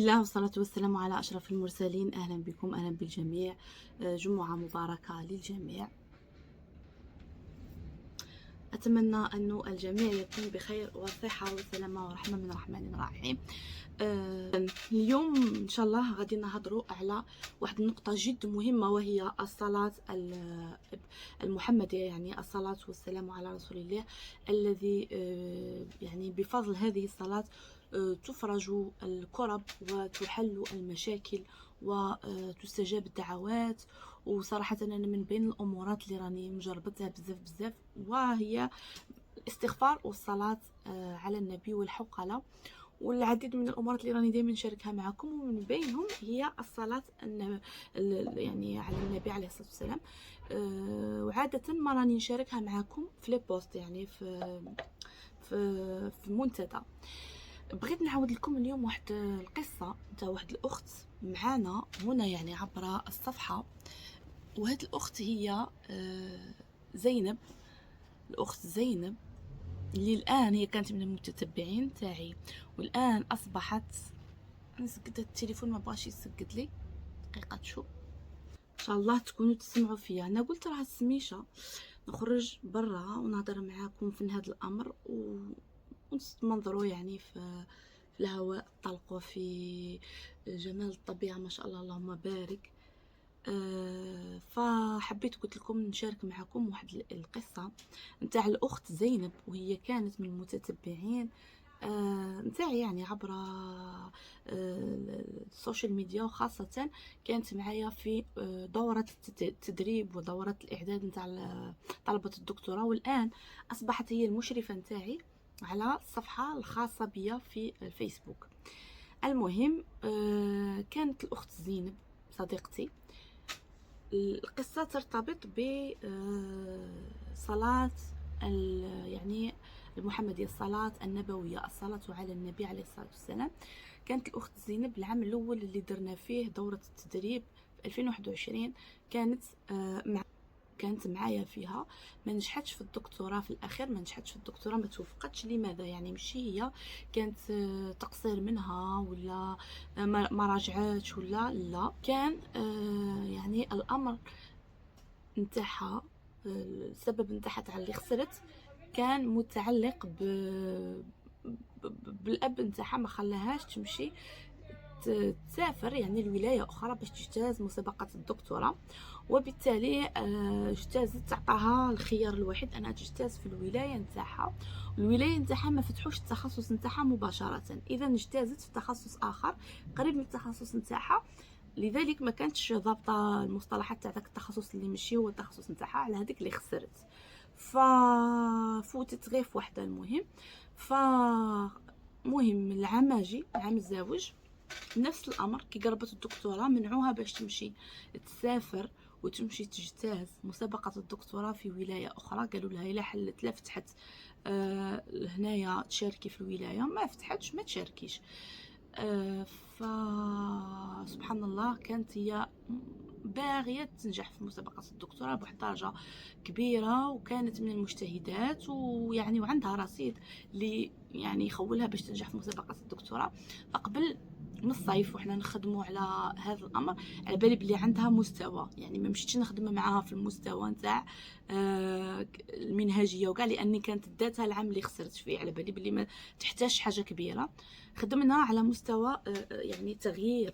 الله والصلاة والسلام على أشرف المرسلين. أهلا بكم، أهلا بالجميع. جمعة مباركة للجميع. أتمنى أن الجميع يكون بخير وصحة وسلامة ورحمة من الرحمن الرحيم. اليوم إن شاء الله غادي نهضروا على واحد النقطة جد مهمة، وهي الصلاة المحمدية، يعني الصلاة والسلام على رسول الله الذي يعني بفضل هذه الصلاة تفرج الكرب وتحل المشاكل وتستجاب الدعوات. وصراحة أنا من بين الأمورات اللي راني مجربتها بزاف وهي الاستغفار والصلاة على النبي والحوقلة، والعديد من الامورات اللي راني دائما نشاركها معكم، ومن بينهم هي الصلاه يعني على النبي عليه الصلاه والسلام. وعاده ما راني نشاركها معكم في لي بوست، يعني في منتدى. بغيت نعاود لكم اليوم واحد القصه تاع واحد الاخت معانا هنا، يعني عبر الصفحه. وهاد الاخت هي زينب، الاخت زينب اللي الان هي كانت من المتتبعين تاعي، والان اصبحت نسقد التليفون ما بغاش يسقد لي دقيقه. شو ان شاء الله تكونوا تسمعوا فيا. انا قلت راه السميشه نخرج برا ونهضر معاكم في هذا الامر ونستمنظروا يعني في الهواء الطلق وفي جمال الطبيعه، ما شاء الله اللهم بارك. فحبيت قلت لكم نشارك معكم واحد القصه نتاع الاخت زينب، وهي كانت من المتتبعين نتاعي يعني عبر السوشيال ميديا، وخاصة كانت معايا في دورة التدريب ودورة الإعداد نتاع طلبة الدكتوراه، والآن أصبحت هي المشرفة نتاعي على الصفحة الخاصة بي في الفيسبوك. المهم كانت الأخت زينب صديقتي. القصة ترتبط بصلاة يعني المحمدية، الصلاة النبوية، الصلاة على النبي عليه الصلاة والسلام. كانت الأخت زينب العام الأول اللي درنا فيه دورة التدريب في 2021 كانت معايا فيها. ما نجحتش في الدكتوراه في الاخير، ما نجحتش في الدكتوراه، ما توفقتش. لماذا؟ يعني ماشي هي كانت تقصير منها ولا ما راجعتش ولا لا، كان يعني الامر نتاعها، السبب نتاعها تاع اللي خسرت كان متعلق بالاب نتاعها، ما خلاهاش تمشي تسافر يعني الولايه اخرى باش تجتاز مسابقه الدكتوراه، وبالتالي اجتازت، تعطاها الخيار الوحيد انها تجتاز في الولايه نتاعها. الولايه نتاعها ما فتحوش التخصص نتاعها مباشره، اذا اجتازت في تخصص اخر قريب من التخصص نتاعها، لذلك ما كانتش ضابطه المصطلحات تاع داك التخصص اللي ماشي هو التخصص نتاعها على هذيك اللي خسرت، ففوتت غير في وحده. مهم العام جي عام الزواج نفس الامر، كي قربت الدكتوراه منعوها باش تمشي تسافر وتمشي تجتاز مسابقه الدكتوراه في ولايه اخرى. قالوا لها الا حلت لا فتحت هنايا تشاركي في الولايه، ما فتحتش ما تشاركيش. فسبحان الله كانت هي باغيه تنجح في مسابقه الدكتوراه بواحد الدرجه كبيره، وكانت من المجتهدات، ويعني وعندها رصيد اللي يعني يخولها باش تنجح في مسابقه الدكتوراه. فقبل من الصيف وحنا نخدموا على هذا الامر، على بالي بلي عندها مستوى، يعني ما مشيتش نخدم معاها في المستوى نتاع المنهجيه وكاع، لاني كانت داتها العام اللي خسرت فيه، على بالي بلي ما تحتاج حاجه كبيره. خدمنا على مستوى يعني تغيير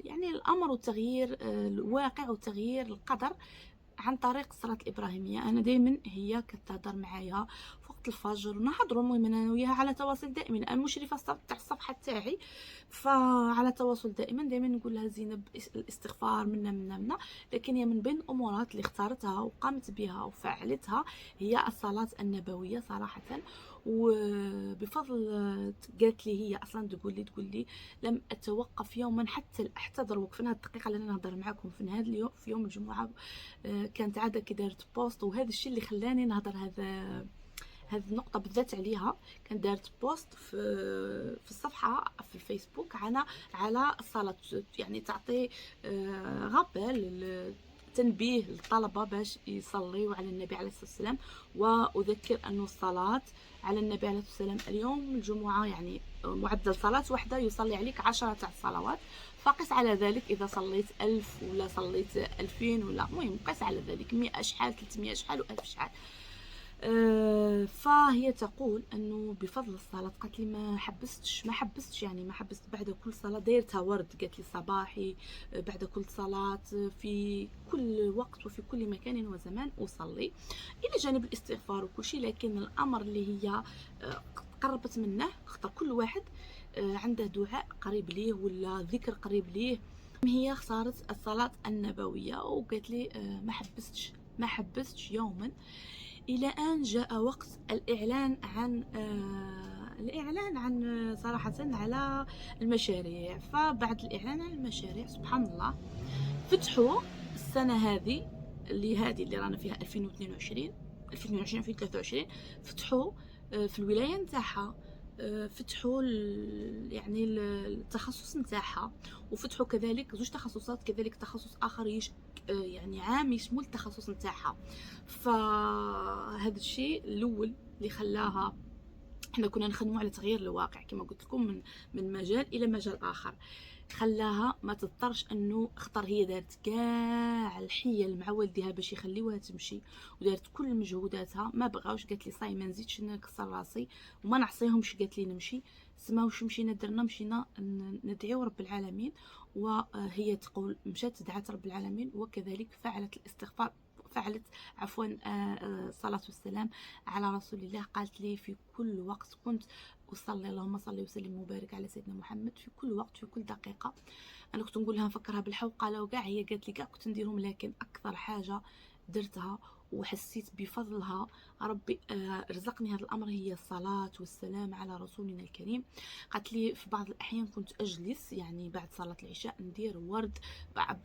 يعني الامر، وتغيير الواقع، وتغيير القدر عن طريق الصلاة الإبراهيمية. أنا دايما هي كتهضر معايا في وقت الفجر ونهضروا، المهم أنا وياها على تواصل دائما، أنا المشرفة تاع الصفحة تاعي، فعلى تواصل دائما نقول لها زينب الاستغفار منا، لكن هي من بين الأمورات اللي اختارتها وقامت بها وفعلتها هي الصلاة النبوية صراحة. وبفضل قالت لي هي اصلا تقول لي لم اتوقف يوما حتى احتضر وقفنا الدقيقه اللي انا نهضر معكم في هذا اليوم في يوم الجمعه. كانت عاده كي دارت بوست، وهذا الشيء اللي خلاني نهضر هذه النقطه بالذات عليها. كان دارت بوست في الصفحه في الفيسبوك على الصلاه، يعني تعطي غابل تنبيه للطلبة باش يصليوا على النبي عليه الصلاة والسلام. وأذكر أن الصلاة على النبي عليه الصلاة والسلام اليوم الجمعة يعني معدل صلاة واحدة يصلي عليك 10 صلوات، فقس على ذلك إذا صليت 1000 ولا صليت 2000 ولا المهم قس على ذلك 100 أشحال 300 أشحال و1000 أشحال. فهي تقول انه بفضل الصلاه قالت لي ما حبستش يعني ما حبست بعد كل صلاه دايرتها ورد، قالت لي صباحي بعد كل صلاه في كل وقت وفي كل مكان وزمان اصلي الى جانب الاستغفار وكل شيء، لكن الامر اللي هي قربت منه خاطر كل واحد عنده دعاء قريب ليه ولا ذكر قريب ليه. هي اختارت الصلاه النبويه وقالت لي ما حبستش يوما إلى أن جاء وقت الإعلان عن صراحة على المشاريع. فبعد الإعلان عن المشاريع سبحان الله فتحوا السنة هذه اللي رانا فيها 2022 2023 فتحوا في الولاية نتاعها فتحوا يعني التخصص نتاعها، وفتحوا كذلك زوج تخصصات، كذلك تخصص آخر يعني عام يشمل التخصص نتاعها. فهذا الشيء الاول اللي خلاها احنا كنا نخدموا على تغيير الواقع كما قلت لكم من مجال الى مجال اخر، خلاها ما تضطرش انه اختار. هي دارت كاع الحيل مع والديها باش يخليوها تمشي ودارت كل مجهوداتها، ما بغاوش، قالت لي صاي ما نزيدش نكسر راسي وما نعصيهمش، قالت لي نمشي. سماوش مشينا درنا مشينا ندعيو رب العالمين. وهي تقول مشات دعت رب العالمين وكذلك فعلت الاستغفار، فعلت عفوا الصلاة والسلام على رسول الله. قالت لي في كل وقت كنت أصلي اللهم صل وسلم وبارك على سيدنا محمد في كل وقت في كل دقيقة. أنا كنت نقول لها نفكرها بالحوقلة وكاع، هي قالت لي كاع كنت نديرهم، لكن أكثر حاجة درتها وحسيت بفضلها ربي رزقني هذا الأمر هي الصلاة والسلام على رسولنا الكريم. قالت لي في بعض الأحيان كنت أجلس يعني بعد صلاة العشاء ندير ورد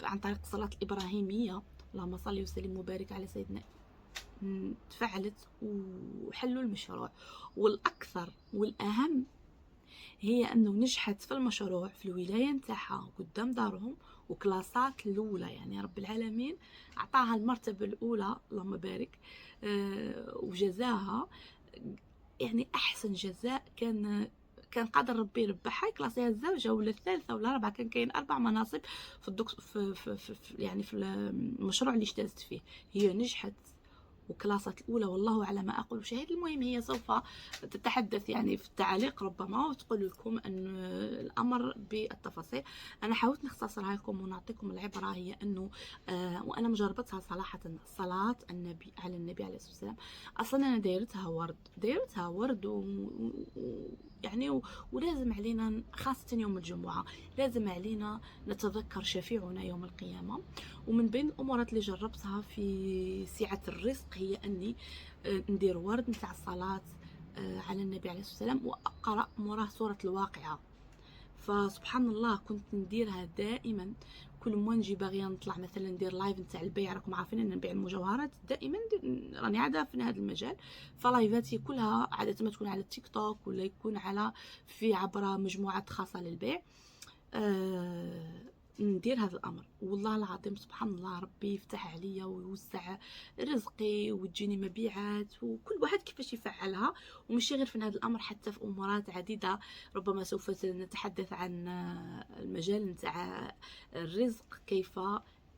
عن طريق الصلاة الإبراهيمية اللهم صل وسلم وبارك على سيدنا، تفعلت وحلوا المشروع. والأكثر والأهم هي أنه نجحت في المشروع في الولاية نتاعها قدام دارهم وكلاسات الأولى، يعني رب العالمين أعطاها المرتبة الأولى اللهم بارك. وجزاها يعني أحسن جزاء كان قادر ربي يربحها كلاسيها الزوجة ولا الثالثة ولا الرابعة، كان كاين 4 مناصب في يعني في المشروع اللي اجتازت فيه. هي نجحت وكلاسات الأولى والله على ما أقول شهيد. المهم هي سوف تتحدث يعني في التعليق ربما وتقول لكم أن الأمر بالتفاصيل. أنا حاولت نختصرها لكم ونعطيكم العبرة، هي أنه وأنا مجربتها صراحة صلاة النبي على النبي عليه الصلاة والسلام أصلا أنا دايرتها ورد يعني ولازم علينا خاصة يوم الجمعة لازم علينا نتذكر شفيعنا يوم القيامة. ومن بين الأمورات اللي جربتها في سعة الرزق هي أني ندير ورد نتاع الصلاة على النبي عليه الصلاة والسلام وأقرأ مراه سورة الواقعة. فسبحان الله كنت نديرها دائما كل ما نجي باغيه نطلع مثلا ندير لايف نتاع البيع، راكم عارفين ان نبيع المجوهرات دائما راني عاده في هذا المجال، فلايفاتي كلها عاده ما تكون على التيك توك ولا يكون في عبر مجموعات خاصه للبيع. ندير هذا الامر والله العظيم سبحان الله ربي يفتح عليا ويوسع رزقي وتجيني مبيعات، وكل واحد كيفاش يفعلها. ومشي غير في هذا الامر، حتى في امورات عديده ربما سوف نتحدث عن المجال نتاع الرزق كيف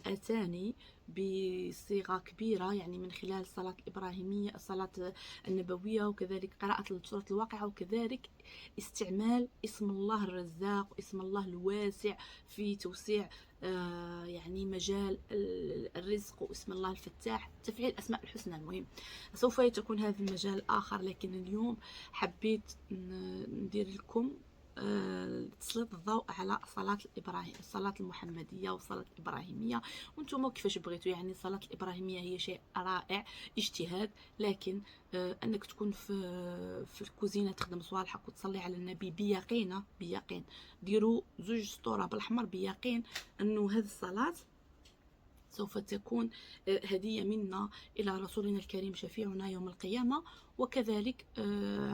اتاني بصيغه كبيره، يعني من خلال الصلاه الابراهيميه الصلاه النبويه وكذلك قراءه سوره الواقعه وكذلك استعمال اسم الله الرزاق واسم الله الواسع في توسيع يعني مجال الرزق، واسم الله الفتاح تفعيل اسماء الحسنى. المهم سوف تكون هذا المجال اخر، لكن اليوم حبيت ندير لكم تسليط الضوء على الصلاة المحمدية والصلاة الإبراهيمية، وانتم كيفاش بغيتوا. يعني الصلاة الإبراهيمية هي شيء رائع اجتهاد، لكن انك تكون في الكوزينة تخدم صوالحك وتصلي على النبي بيقين ديروا زوج سطورة بالأحمر بيقين انه هذه الصلاة سوف تكون هدية منا إلى رسولنا الكريم شفيعنا يوم القيامة، وكذلك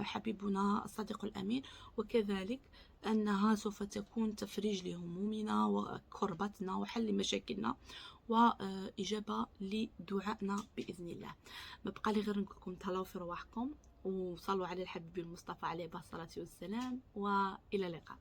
حبيبنا الصادق الأمين، وكذلك أنها سوف تكون تفريج لهمومنا وكربتنا وحل مشاكلنا. وإجابة لدعائنا بإذن الله. ما بقى لي غير نقول لكم تهلاو في رواحكم وصلوا على الحبيب المصطفى عليه الصلاة والسلام، وإلى اللقاء.